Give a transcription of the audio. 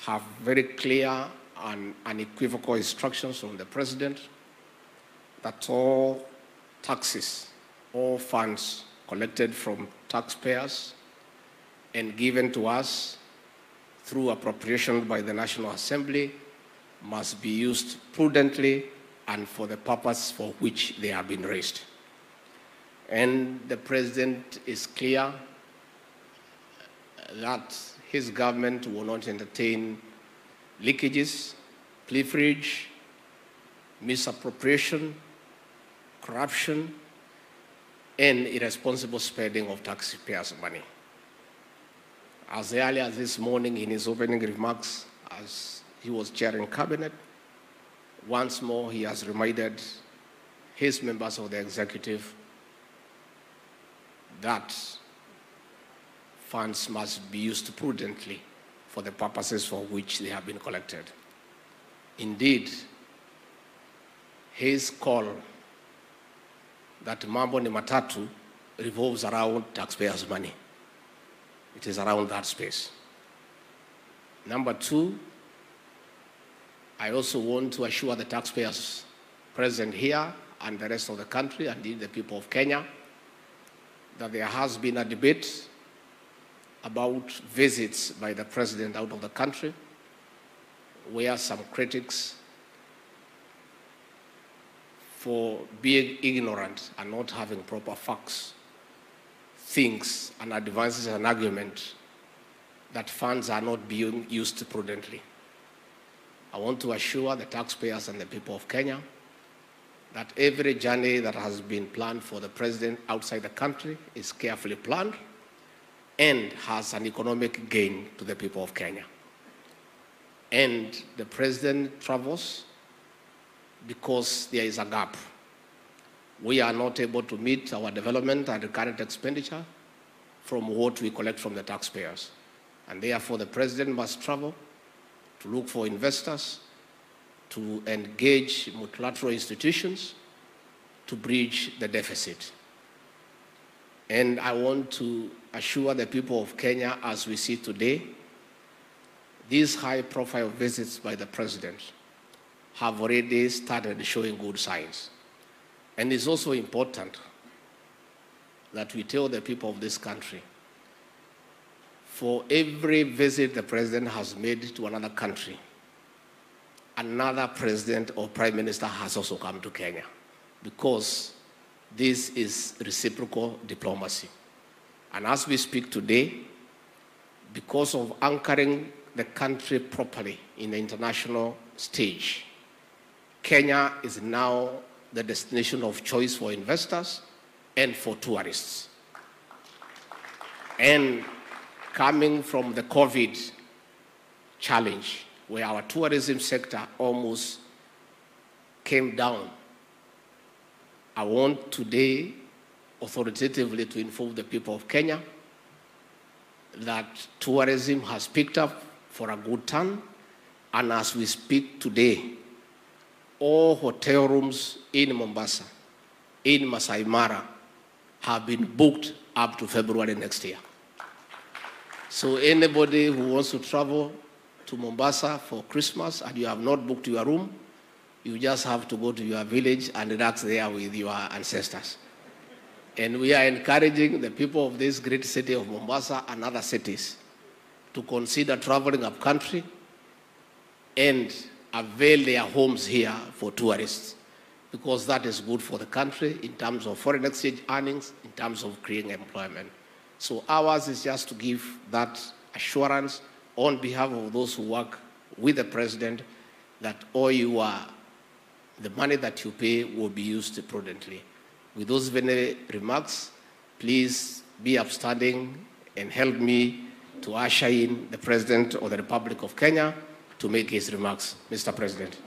have very clear and unequivocal instructions from the President that all taxes, all funds collected from taxpayers and given to us through appropriation by the National Assembly must be used prudently and for the purpose for which they have been raised. And the President is clear that his government will not entertain leakages, pilferage, misappropriation, corruption, and irresponsible spending of taxpayers' money. As early as this morning in his opening remarks, as he was chairing cabinet, once more he has reminded his members of the executive that funds must be used prudently for the purposes for which they have been collected. Indeed, his call that mambo ni matatu revolves around taxpayers' money. It is around that space. Number two, I also want to assure the taxpayers present here and the rest of the country, and indeed the people of Kenya, that there has been a debate about visits by the President out of the country, where some critics, for being ignorant and not having proper facts, thinks and advances an argument that funds are not being used prudently. I want to assure the taxpayers and the people of Kenya that every journey that has been planned for the President outside the country is carefully planned and has an economic gain to the people of Kenya. And the President travels because there is a gap. We are not able to meet our development and current expenditure from what we collect from the taxpayers. And therefore, the President must travel to look for investors, to engage multilateral institutions, to bridge the deficit. And I want to assure the people of Kenya, as we see today, these high-profile visits by the President have already started showing good signs. And it's also important that we tell the people of this country, for every visit the President has made to another country, another President or Prime Minister has also come to Kenya, because this is reciprocal diplomacy. And as we speak today, because of anchoring the country properly in the international stage, Kenya is now the destination of choice for investors and for tourists. And coming from the COVID challenge, where our tourism sector almost came down, I want today authoritatively to inform the people of Kenya that tourism has picked up for a good turn, and as we speak today, all hotel rooms in Mombasa, in Masai Mara, have been booked up to February next year. So anybody who wants to travel to Mombasa for Christmas and you have not booked your room, you just have to go to your village and relax there with your ancestors. And we are encouraging the people of this great city of Mombasa and other cities to consider traveling up country and avail their homes here for tourists, because that is good for the country in terms of foreign exchange earnings, in terms of creating employment. So ours is just to give that assurance on behalf of those who work with the President that the money that you pay will be used prudently. With those very remarks, please be upstanding and help me to usher in the President of the Republic of Kenya to make his remarks. Mr. President.